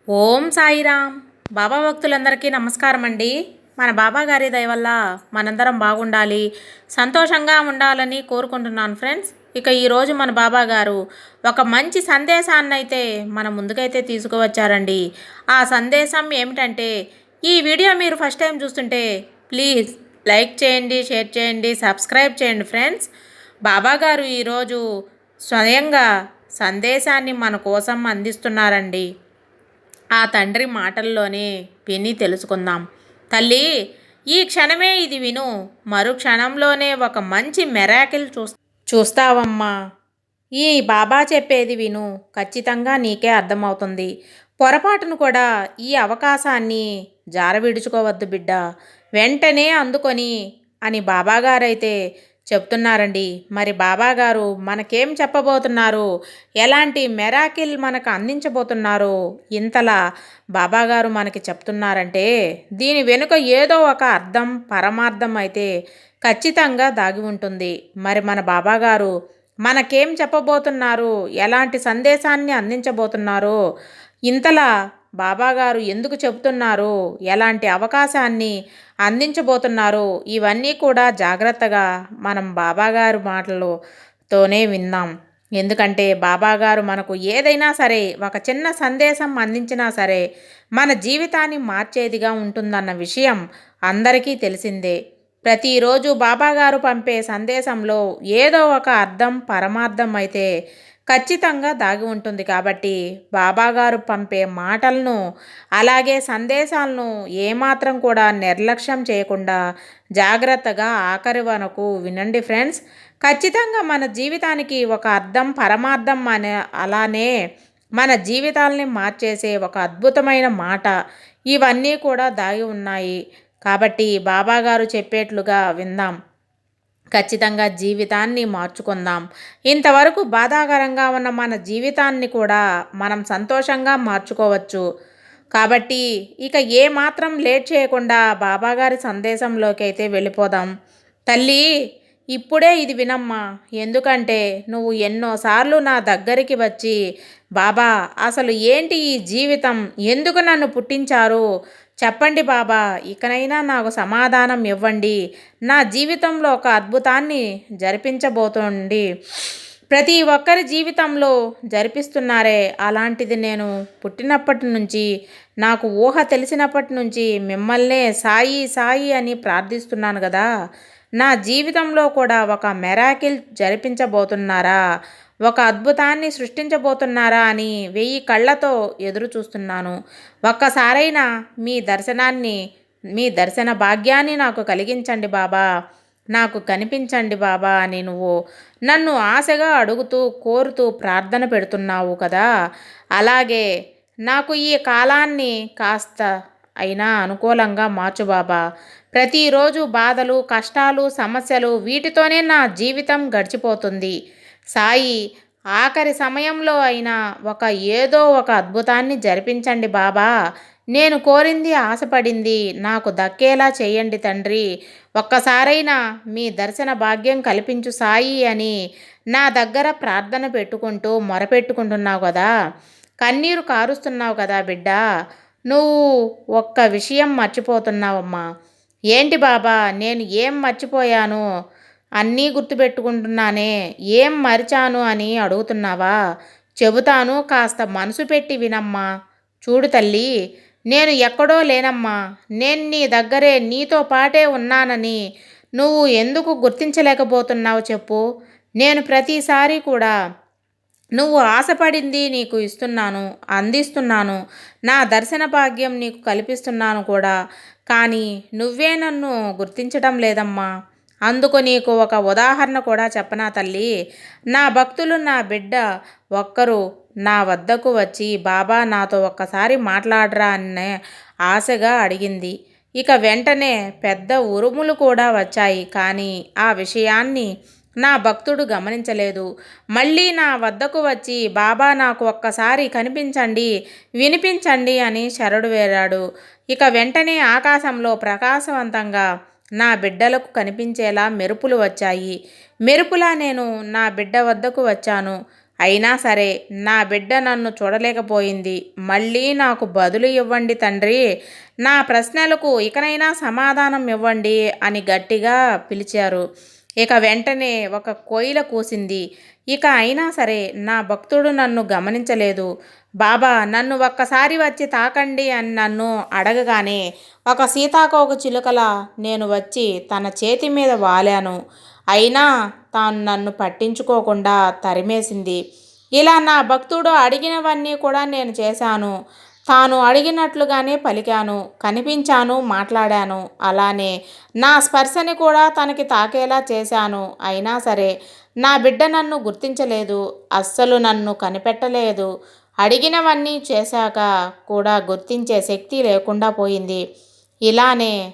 ఓం సాయిరామ్. బాబా భక్తులందరికీ నమస్కారం అండి. మన బాబా గారి దయ వల్ల మనందరం బాగుండాలి, సంతోషంగా ఉండాలని కోరుకుంటున్నాను ఫ్రెండ్స్. ఇక ఈరోజు మన బాబా గారు ఒక మంచి సందేశాన్ని అయితే మన ముందుకైతే తీసుకువచ్చారండి. ఆ సందేశం ఏమిటంటే, ఈ వీడియో మీరు ఫస్ట్ టైం చూస్తుంటే ప్లీజ్ లైక్ చేయండి, షేర్ చేయండి, సబ్స్క్రైబ్ చేయండి ఫ్రెండ్స్. బాబా గారు ఈరోజు స్వయంగా సందేశాన్ని మన కోసం అందిస్తున్నారండి. ఆ తండ్రి మాటల్లోనే విని తెలుసుకుందాం. తల్లి, ఈ క్షణమే ఇది విను, మరు క్షణంలోనే ఒక మంచి మెరాకిల్ చూస్తావమ్మా. ఈ బాబా చెప్పేది విను, ఖచ్చితంగా నీకే అర్థమవుతుంది. పొరపాటును కూడా ఈ అవకాశాన్ని జారవిడుచుకోవద్దు బిడ్డ, వెంటనే అందుకొని అని బాబాగారైతే చెప్తున్నారండి. మరి బాబాగారు మనకేం చెప్పబోతున్నారు, ఎలాంటి మెరాకిల్ మనకు అందించబోతున్నారు ఇంతలా బాబాగారు మనకి చెప్తున్నారంటే, దీని వెనుక ఏదో ఒక అర్థం, పరమార్థం అయితే ఖచ్చితంగా దాగి ఉంటుంది. మరి మన బాబాగారు మనకేం చెప్పబోతున్నారు, ఎలాంటి సందేశాన్ని అందించబోతున్నారు, ఇంతలా బాబాగారు ఎందుకు చెబుతున్నారు, ఎలాంటి అవకాశాన్ని అందించబోతున్నారు, ఇవన్నీ కూడా జాగ్రత్తగా మనం బాబాగారు మాటలతోనే విందాం. ఎందుకంటే బాబాగారు మనకు ఏదైనా సరే ఒక చిన్న సందేశం అందించినా సరే మన జీవితాన్ని మార్చేదిగా ఉంటుందన్న విషయం అందరికీ తెలిసిందే. ప్రతిరోజు బాబాగారు పంపే సందేశంలో ఏదో ఒక అర్థం, పరమార్థం అయితే ఖచ్చితంగా దాగి ఉంటుంది. కాబట్టి బాబాగారు పంపే మాటలను, అలాగే సందేశాలను ఏమాత్రం కూడా నిర్లక్ష్యం చేయకుండా జాగ్రత్తగా ఆఖరి వరకు వినండి ఫ్రెండ్స్. ఖచ్చితంగా మన జీవితానికి ఒక అర్థం, పరమార్థం అలానే మన జీవితాలని మార్చేసే ఒక అద్భుతమైన మాట ఇవన్నీ కూడా దాగి ఉన్నాయి. కాబట్టి బాబాగారు చెప్పేట్లుగా విందాం, ఖచ్చితంగా జీవితాన్ని మార్చుకుందాం. ఇంతవరకు బాధాకరంగా ఉన్న మన జీవితాన్ని కూడా మనం సంతోషంగా మార్చుకోవచ్చు. కాబట్టి ఇక ఏమాత్రం లేట్ చేయకుండా బాబాగారి సందేశంలోకి అయితే వెళ్ళిపోదాం. తల్లి, ఇప్పుడే ఇది వినమ్మా. ఎందుకంటే నువ్వు ఎన్నోసార్లు నా దగ్గరికి వచ్చి, బాబా అసలు ఏంటి ఈ జీవితం, ఎందుకు నన్ను పుట్టించారు చెప్పండి బాబా, ఇకనైనా నాకు సమాధానం ఇవ్వండి, నా జీవితంలో ఒక అద్భుతాన్ని జరిపించబోతోంది, ప్రతి ఒక్కరి జీవితంలో జరిపిస్తున్నారే, అలాంటిది నేను పుట్టినప్పటి నుంచి, నాకు ఊహ తెలిసినప్పటి నుంచి మిమ్మల్నే సాయి సాయి అని ప్రార్థిస్తున్నాను కదా, నా జీవితంలో కూడా ఒక మెరాకిల్ జరిపించబోతున్నారా, ఒక అద్భుతాన్ని సృష్టించబోతున్నారా అని 1000 కళ్ళతో ఎదురు చూస్తున్నాను. ఒక్కసారైనా మీ దర్శన భాగ్యాన్ని నాకు కలిగించండి బాబా, నాకు కనిపించండి బాబా అని నువ్వు నన్ను ఆశగా అడుగుతూ, కోరుతూ ప్రార్థన పెడుతున్నావు కదా. అలాగే నాకు ఈ కాలాన్ని కాస్త అయినా అనుకూలంగా మార్చు బాబా. ప్రతిరోజు బాధలు, కష్టాలు, సమస్యలు, వీటితోనే నా జీవితం గడిచిపోతుంది. సాయి, ఆఖరి సమయంలో అయినా ఏదో ఒక అద్భుతాన్ని జరిపించండి బాబా. నేను కోరింది, ఆశపడింది నాకు దక్కేలా చేయండి తండ్రి. ఒక్కసారైనా మీ దర్శన భాగ్యం కల్పించు సాయి అని నా దగ్గర ప్రార్థన పెట్టుకుంటూ మొరపెట్టుకుంటున్నావు కదా, కన్నీరు కారుస్తున్నావు కదా బిడ్డ. నువ్వు ఒక్క విషయం మర్చిపోతున్నావమ్మా. ఏంటి బాబా, నేను ఏం మర్చిపోయాను, అన్నీ గుర్తుపెట్టుకుంటున్నానే, ఏం మరిచాను అని అడుగుతున్నావా? చెబుతాను, కాస్త మనసు పెట్టి వినమ్మా. చూడు తల్లి, నేను ఎక్కడో లేనమ్మా, నేను నీ దగ్గరే, నీతో పాటే ఉన్నానని నువ్వు ఎందుకు గుర్తించలేకపోతున్నావు చెప్పు. నేను ప్రతిసారి కూడా నువ్వు ఆశపడింది నీకు ఇస్తున్నాను, అందిస్తున్నాను, నా దర్శన భాగ్యం నీకు కల్పిస్తున్నాను కూడా. కానీ నువ్వే నన్ను గుర్తించడం లేదమ్మా. అందుకు నీకు ఒక ఉదాహరణ కూడా చెప్పనా తల్లి. నా భక్తులు, నా బిడ్డ ఒక్కరు నా వద్దకు వచ్చి, బాబా నాతో ఒక్కసారి మాట్లాడరా అనే ఆశగా అడిగింది. ఇక వెంటనే పెద్ద ఉరుములు కూడా వచ్చాయి. కానీ ఆ విషయాన్ని నా భక్తుడు గమనించలేదు. మళ్ళీ నా వద్దకు వచ్చి, బాబా నాకు ఒక్కసారి కనిపించండి, వినిపించండి అని శరణు వేరాడు. ఇక వెంటనే ఆకాశంలో ప్రకాశవంతంగా నా బిడ్డలకు కనిపించేలా మెరుపులు వచ్చాయి. మెరుపులా నేను నా బిడ్డ వద్దకు వచ్చాను. అయినా సరే నా బిడ్డ నన్ను చూడలేకపోయింది. మళ్ళీ నాకు బదులు ఇవ్వండి తండ్రి. నా ప్రశ్నలకు ఇకనైనా సమాధానం ఇవ్వండి అని గట్టిగా పిలిచారు. ఇక వెంటనే ఒక కోయిల కూసింది. ఇక అయినా సరే నా భక్తుడు నన్ను గమనించలేదు. బాబా నన్ను ఒక్కసారి వచ్చి తాకండి అని నన్ను అడగగానే ఒక సీతాకోక చిలుకలా నేను వచ్చి తన చేతి మీద వాలాను. అయినా తాను నన్ను పట్టించుకోకుండా తరిమేసింది. ఇలా నా భక్తుడు అడిగినవన్నీ కూడా నేను చేశాను. తాను అడిగినట్లుగానే పలికాను, కనిపించాను, మాట్లాడాను. అలానే నా స్పర్శని కూడా తనకి తాకేలా చేశాను. అయినా సరే నా బిడ్డ నన్ను గుర్తించలేదు, అస్సలు నన్ను కనిపెట్టలేదు. అడిగినవన్నీ చేశాక కూడా గుర్తించే శక్తి లేకుండా పోయింది. ఇలానే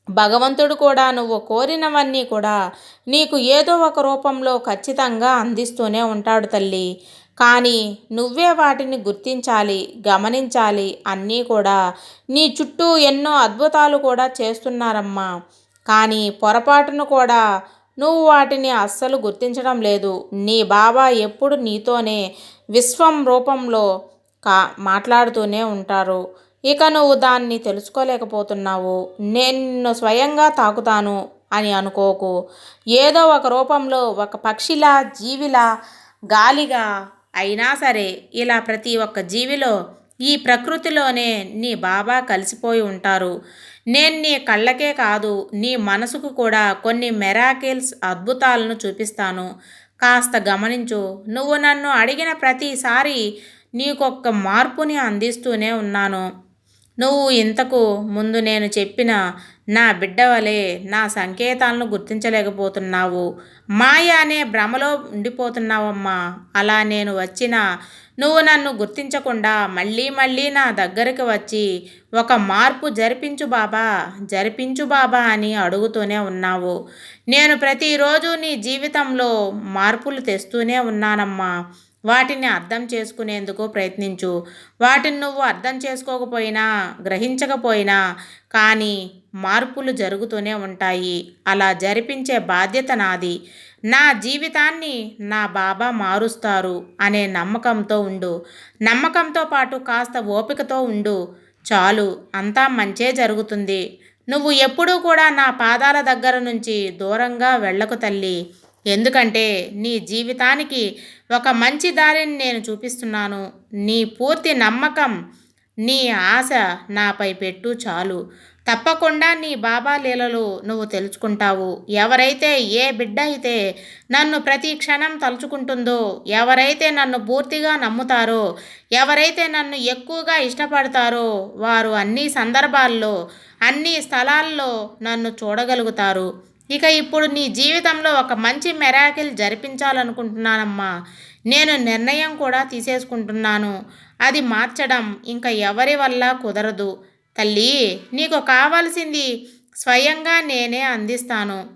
భగవంతుడు కూడా నువ్వు కోరినవన్నీ కూడా నీకు ఏదో ఒక రూపంలో ఖచ్చితంగా అందిస్తూనే ఉంటాడు తల్లి. కానీ నువ్వే వాటిని గుర్తించాలి, గమనించాలి. అన్నీ కూడా నీ చుట్టూ ఎన్నో అద్భుతాలు కూడా చేస్తున్నారమ్మా. కానీ పొరపాటును కూడా నువ్వు వాటిని అస్సలు గుర్తించడం లేదు. నీ బాబా ఎప్పుడు నీతోనే విశ్వం రూపంలో కా మాట్లాడుతూనే ఉంటారు. ఇక నువ్వు దాన్ని తెలుసుకోలేకపోతున్నావు. నేను నిన్ను స్వయంగా తాకుతాను అని అనుకోకు. ఏదో ఒక రూపంలో ఒక పక్షిలా, జీవిలా, గాలిగా అయినా సరే ఇలా ప్రతి ఒక్క జీవిలో ఈ ప్రకృతిలోనే నీ బాబా కలిసిపోయి ఉంటారు. నేను నీ కళ్ళకే కాదు నీ మనసుకు కూడా కొన్ని మెరాకిల్స్ అద్భుతాలను చూపిస్తాను. కాస్త గమనించు. నువ్వు నన్ను అడిగిన ప్రతిసారి నీకొక్క మార్పుని అందిస్తూనే ఉన్నాను. నువ్వు ఇంతకు ముందు నేను చెప్పిన నా బిడ్డ వలె నా సంకేతాలను గుర్తించలేకపోతున్నావు. మాయ అనే భ్రమలో ఉండిపోతున్నావమ్మా. అలా నేను వచ్చినా నువ్వు నన్ను గుర్తించకుండా మళ్ళీ మళ్ళీ నా దగ్గరికి వచ్చి ఒక మార్పు జరిపించు బాబా, జరిపించు బాబా అని అడుగుతూనే ఉన్నావు. నేను ప్రతిరోజు నీ జీవితంలో మార్పులు తెస్తూనే ఉన్నానమ్మా. వాటిని అర్థం చేసుకునేందుకు ప్రయత్నించు. వాటిని నువ్వు అర్థం చేసుకోకపోయినా, గ్రహించకపోయినా కానీ మార్పులు జరుగుతూనే ఉంటాయి. అలా జరిపించే బాధ్యత నాది. నా జీవితాన్ని నా బాబా మారుస్తారు అనే నమ్మకంతో ఉండు. నమ్మకంతో పాటు కాస్త ఓపికతో ఉండు. చాలు, అంతా మంచే జరుగుతుంది. నువ్వు ఎప్పుడూ కూడా నా పాదాల దగ్గర నుంచి దూరంగా వెళ్ళకు తల్లి. ఎందుకంటే నీ జీవితానికి ఒక మంచి దారిని నేను చూపిస్తున్నాను. నీ పూర్తి నమ్మకం, నీ ఆశ నాపై పెట్టు చాలు. తప్పకుండా నీ బాబా లీలలు నువ్వు తెలుసుకుంటావు. ఎవరైతే ఏ బిడ్డ అయితే నన్ను ప్రతి క్షణం తలుచుకుంటుందో, ఎవరైతే నన్ను పూర్తిగా నమ్ముతారో, ఎవరైతే నన్ను ఎక్కువగా ఇష్టపడతారో వారు అన్ని సందర్భాల్లో, అన్ని స్థలాల్లో నన్ను చూడగలుగుతారు. ఇక ఇప్పుడు నీ జీవితంలో ఒక మంచి మెరాకిల్ జరిపించాలనుకుంటున్నానమ్మా. నేను నిర్ణయం కూడా తీసేసుకుంటున్నాను. అది మార్చడం ఇంకా ఎవరి వల్ల కుదరదు తల్లి. నీకు కావాల్సింది స్వయంగా నేనే అందిస్తాను.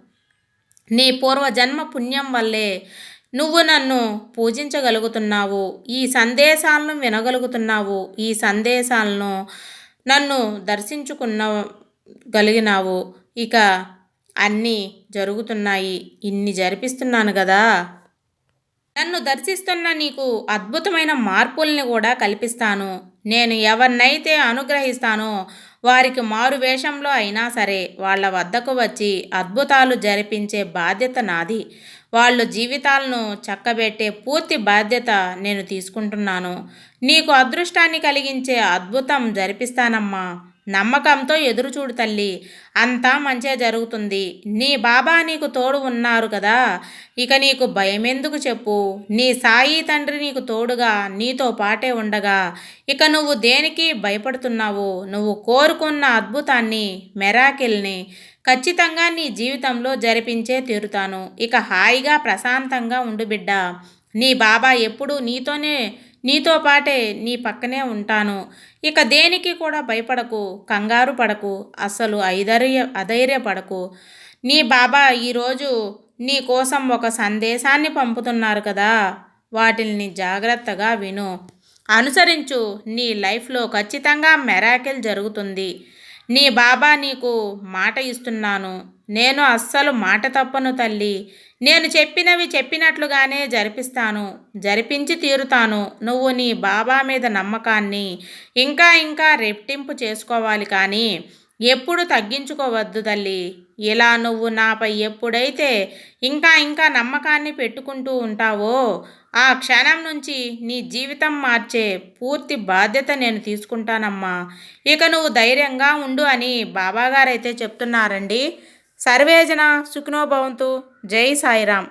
నీ పూర్వజన్మ పుణ్యం వల్లే నువ్వు నన్ను పూజించగలుగుతున్నావు. ఈ సందేశాలను వినగలుగుతున్నావు. ఈ సందేశాలను నన్ను దర్శించుకునగలిగినావు. ఇక అన్నీ జరుగుతున్నాయి. ఇన్ని జరిపిస్తున్నాను కదా. నన్ను దర్శిస్తున్న నీకు అద్భుతమైన మార్పుల్ని కూడా కల్పిస్తాను. నేను ఎవరినైతే అనుగ్రహిస్తానో వారికి మారు వేషంలో అయినా సరే వాళ్ళ వద్దకు వచ్చి అద్భుతాలు జరిపించే బాధ్యత నాది. వాళ్ళు జీవితాలను చక్కబెట్టే పూర్తి బాధ్యత నేను తీసుకుంటున్నాను. నీకు అదృష్టాన్ని కలిగించే అద్భుతం జరిపిస్తానమ్మా. నమ్మకంతో ఎదురుచూడు తల్లి. అంతా మంచే జరుగుతుంది. నీ బాబా నీకు తోడు ఉన్నారు కదా. ఇక నీకు భయమెందుకు చెప్పు. నీ సాయి తండ్రి నీకు తోడుగా నీతో పాటే ఉండగా ఇక నువ్వు దేనికి భయపడుతున్నావు. నువ్వు కోరుకున్న అద్భుతాన్ని, మెరాకిల్ని ఖచ్చితంగా నీ జీవితంలో జరిపించే తీరుతాను. ఇక హాయిగా ప్రశాంతంగా ఉండు బిడ్డ. నీ బాబా ఎప్పుడూ నీతో పాటే నీ పక్కనే ఉంటాను. ఇక దేనికి కూడా భయపడకు, కంగారు పడకు, అస్సలు అధైర్యపడకు. నీ బాబా ఈరోజు నీ కోసం ఒక సందేశాన్ని పంపుతున్నారు కదా. వాటిని జాగ్రత్తగా విను, అనుసరించు. నీ లైఫ్లో ఖచ్చితంగా మెరాకిల్ జరుగుతుంది. నీ బాబా నీకు మాట ఇస్తున్నాను. నేను అస్సలు మాట తప్పను తల్లి. నేను చెప్పినవి చెప్పినట్లుగానే జరిపిస్తాను. జరిపించి తీరుతాను. నువ్వు నీ బాబా మీద నమ్మకాన్ని ఇంకా ఇంకా రెట్టింపు చేసుకోవాలి కానీ ఎప్పుడు తగ్గించుకోవద్దు తల్లి. ఇలా నువ్వు నాపై ఎప్పుడైతే ఇంకా ఇంకా నమ్మకాన్ని పెట్టుకుంటూ ఉంటావో ఆ క్షణం నుంచి నీ జీవితం మార్చే పూర్తి బాధ్యత నేను తీసుకుంటానమ్మా. ఇక నువ్వు ధైర్యంగా ఉండు అని బాబాగారైతే చెప్తున్నారండి. సర్వేజన సుఖినో భవంతు. జై సాయిరాం.